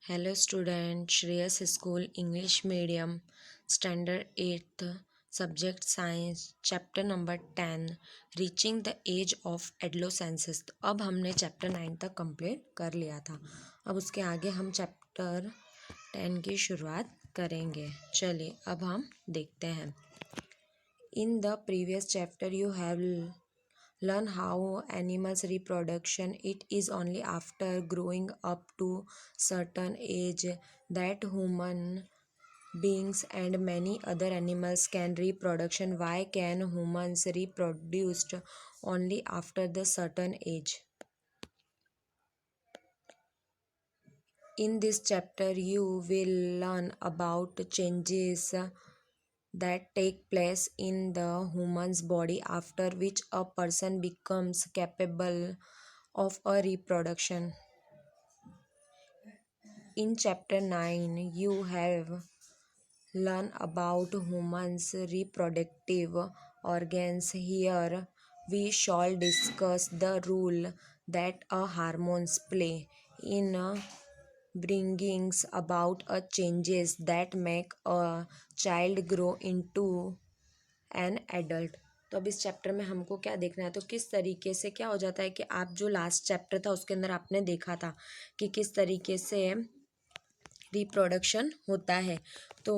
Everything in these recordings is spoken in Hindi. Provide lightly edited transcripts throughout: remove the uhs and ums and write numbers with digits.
Hello student, Shreyas School English Medium Standard 8th Subject Science Chapter number 10 Reaching the Age of Adolescence। तो अब हमने चैप्टर 9 तक कंप्लीट कर लिया था। अब उसके आगे हम चैप्टर 10 की शुरुआत करेंगे। चलिए अब हम देखते हैं। In the previous chapter you have learn how animals reproduction. It is only after growing up to certain age that human beings and many other animals can reproduction. Why can humans reproduced only after the certain age? In this chapter you will learn about changes that take place in the human's body after which a person becomes capable of a reproduction. In chapter 9 you have learned about humans reproductive organs. Here we shall discuss the role that hormones play in bringing about a changes that make a child grow into an adult। तो अब इस चैप्टर में हमको क्या देखना है, तो किस तरीके से क्या हो जाता है कि आप जो लास्ट चैप्टर था उसके अंदर आपने देखा था कि किस तरीके से रिप्रोडक्शन होता है। तो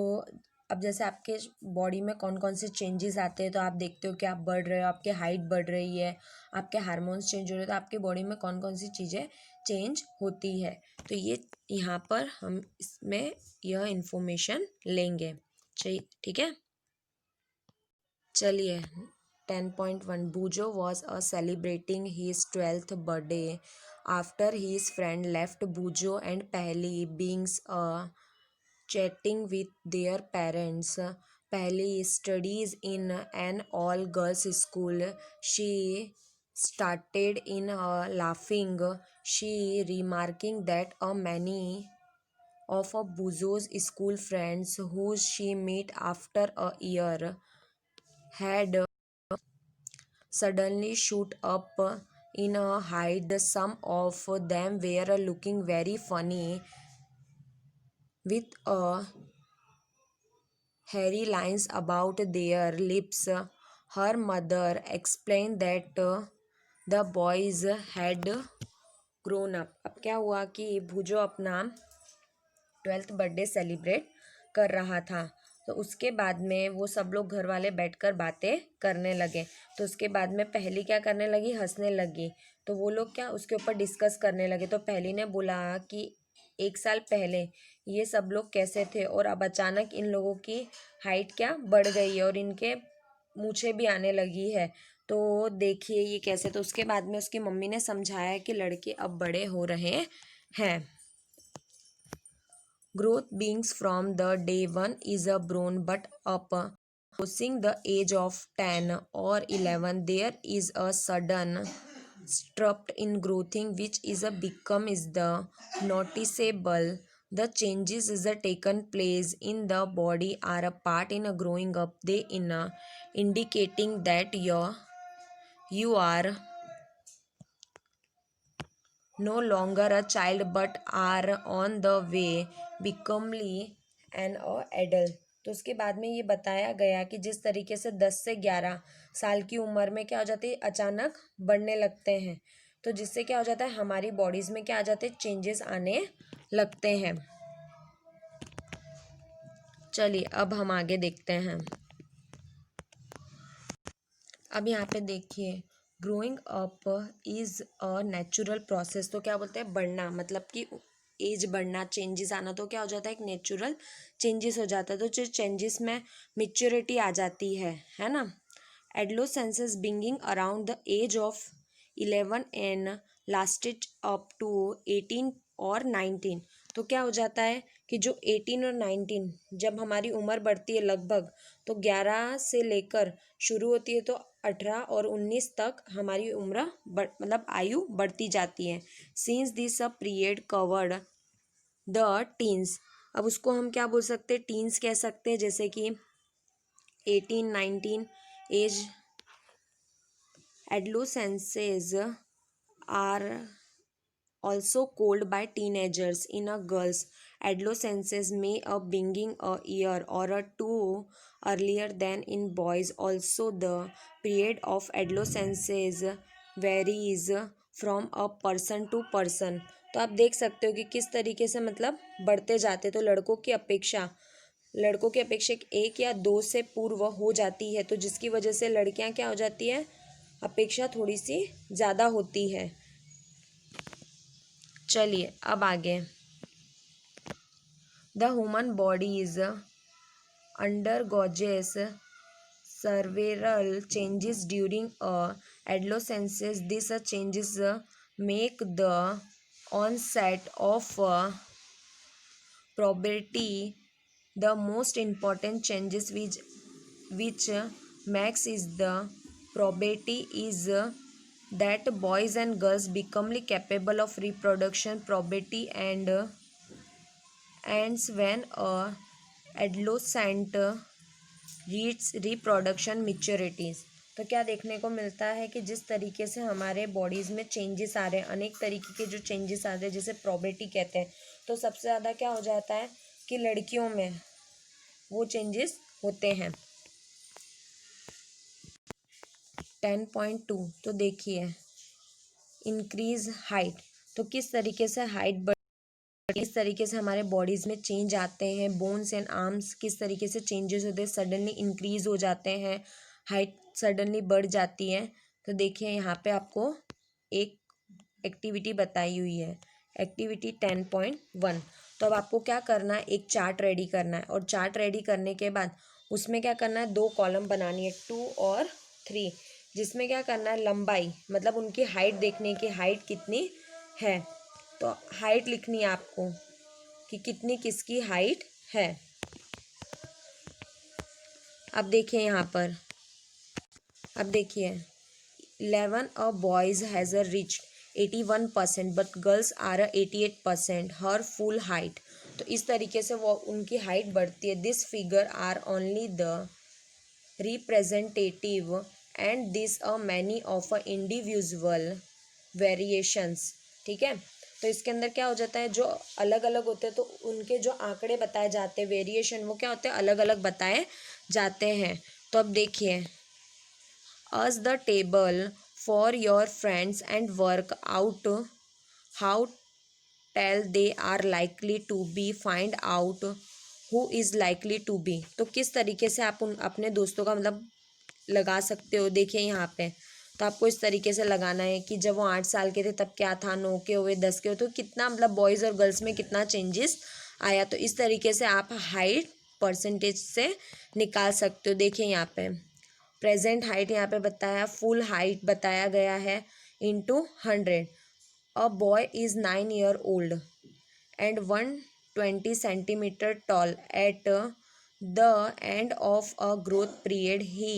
अब जैसे आपके बॉडी में कौन कौन से चेंजेस आते हैं, तो आप देखते हो कि आप बढ़ रहे हो, आपकी हाइट बढ़ रही है, आपके हार्मोन्स चेंज हो रहे हैं, तो आपके बॉडी में कौन कौन सी चीज़ें चेंज होती है। तो ये यहाँ पर हम इसमें यह इन्फॉर्मेशन लेंगे। चाहिए, ठीक है। चलिए 10.1 Bujo was celebrating his 12th birthday after his friend left Bujo and Pehli being chatting with their parents. Pehli studies in an all girls school. She started in laughing. She remarking that many of Bujo's school friends who she met after a year had suddenly shoot up in a height. Some of them were looking very funny with hairy lines about their lips. Her mother explained that the boys had grown up। अब क्या हुआ कि भूजो अपना 12th बर्थडे सेलिब्रेट कर रहा था, तो उसके बाद में वो सब लोग घर वाले बैठकर बातें करने लगे। तो उसके बाद में पहली क्या करने लगी, हंसने लगी। तो वो लोग क्या उसके ऊपर डिस्कस करने लगे। तो पहली ने बोला कि 1 साल पहले ये सब लोग कैसे थे और अब अचानक इन लोगों की हाइट क्या बढ़ गई है और इनके मूछें भी आने लगी है, तो देखिए ये कैसे। तो उसके बाद में उसकी मम्मी ने समझाया कि लड़के अब बड़े हो रहे हैं। Growth beings from the day one is a grown but up crossing the age of 10 or 11 there is a sudden stop in growing which is a become is the noticeable. The changes is a taken place in the body are a part in a growing up. They in a indicating that you are no longer a child but are on the way becoming an adult। तो उसके बाद में ये बताया गया कि जिस तरीके से 10 से 11 साल की उम्र में क्या हो जाती है, अचानक बढ़ने लगते हैं, तो जिससे क्या हो जाता है हमारी बॉडीज़ में क्या आ जाते हैं, चेंजेस आने लगते हैं। चलिए अब हम आगे देखते हैं। अब यहाँ पे देखिए growing up is a natural process. तो क्या बोलते हैं, बढ़ना, मतलब कि एज बढ़ना, चेंजेस आना, तो क्या हो जाता है, एक नेचुरल चेंजेस हो जाता है। तो जो चेंजेस में मेच्योरिटी आ जाती है ना। Adolescence beginning around the age of 11 and lasted up to 18 और 19। तो क्या हो जाता है कि जो 18 और 19 जब हमारी उम्र बढ़ती है लगभग, तो 11 से लेकर शुरू होती है तो 18 और 19 तक हमारी उम्र मतलब आयु बढ़ती जाती है। Since this period covered the teens. अब उसको हम क्या बोल सकते हैं, टीन्स कह सकते हैं, जैसे कि 18 19 age. Adolescences are also called by teenagers in a girl's adolescence may a beginning a year or a two earlier than in boys. Also the period of adolescence varies from a person to person. तो आप देख सकते हो कि किस तरीके से मतलब बढ़ते जाते, तो लड़कों की अपेक्षा एक या दो से पूर्व हो जाती है, तो जिसकी वजह से लड़कियां क्या हो जाती है, अपेक्षा थोड़ी सी ज़्यादा होती है। चलिए अब आगे। The human body is undergoes several changes during adolescence. These changes make the onset of puberty the most important changes which makes is the puberty is that boys and girls become capable of reproduction. Puberty and ends when a adolescent reach reproduction maturities. तो क्या देखने को मिलता है कि जिस तरीके से हमारे बॉडीज़ में चेंजेस आ रहे हैं, अनेक तरीके के जो चेंजेस आ रहे हैं जिसे प्रोबेटी कहते हैं, तो सबसे ज़्यादा क्या हो जाता है कि लड़कियों में वो चेंजेस होते हैं। 10.2 तो देखिए, इंक्रीज हाइट। तो किस तरीके से हाइट इस तरीके से हमारे बॉडीज़ में चेंज आते हैं, बोन्स एंड आर्म्स किस तरीके से चेंजेस होते हैं, सडनली इंक्रीज हो जाते हैं, हाइट सडनली बढ़ जाती है। तो देखिए यहाँ पे आपको एक एक्टिविटी बताई हुई है, एक्टिविटी 10.1। तो अब आपको क्या करना है, एक चार्ट रेडी करना है, और चार्ट रेडी करने के बाद उसमें क्या करना है, 2 कॉलम बनानी है 2 और 3, जिसमें क्या करना है, लंबाई मतलब उनकी हाइट देखने की, हाइट कितनी है, तो हाइट लिखनी है आपको कि कितनी किसकी हाइट है। अब देखिए यहाँ पर, अब देखिए 11 a boys has a reach 81% but girls are 88% her full height. तो इस तरीके से वो उनकी हाइट बढ़ती है। This figure are only the representative and this a many of a individual variations. ठीक है, तो इसके अंदर क्या हो जाता है, जो अलग अलग होते हैं तो उनके जो आंकड़े बताए जाते हैं, वेरिएशन, वो क्या होते हैं, अलग अलग बताए जाते हैं। तो अब देखिए, use the table for your friends and work out how tall they are likely to be, find out who is likely to be. तो किस तरीके से आप अपने दोस्तों का मतलब लगा सकते हो। देखिए यहाँ पे, तो आपको इस तरीके से लगाना है कि जब वो 8 साल के थे तब क्या था, 9 के हुए, 10 के हुए, तो कितना मतलब बॉयज़ और गर्ल्स में कितना चेंजेस आया। तो इस तरीके से आप हाइट परसेंटेज से निकाल सकते हो। देखिए यहाँ पे प्रेजेंट हाइट यहाँ पे बताया, फुल हाइट बताया गया है into 100। A boy is 9 year old and 120 centimetre tall at the end of a growth period he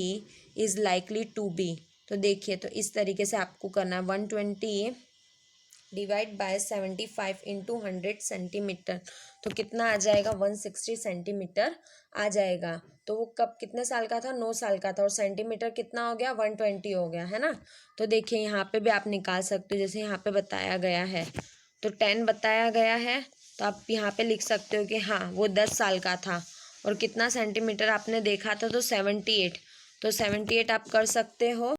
is likely to be. तो देखिए, तो इस तरीके से आपको करना है, 120 डिवाइड बाय 75 इंटू 100 सेंटीमीटर, तो कितना आ जाएगा, 160 सेंटीमीटर आ जाएगा। तो वो कब कितने साल का था, 9 साल का था, और सेंटीमीटर कितना हो गया, 120 हो गया, है ना। तो देखिए यहाँ पे भी आप निकाल सकते हो, जैसे यहाँ पे बताया गया है, तो 10 बताया गया है, तो आप यहाँ पे लिख सकते हो कि हाँ वो 10 साल का था, और कितना सेंटीमीटर आपने देखा था, तो 78, तो 78 आप कर सकते हो।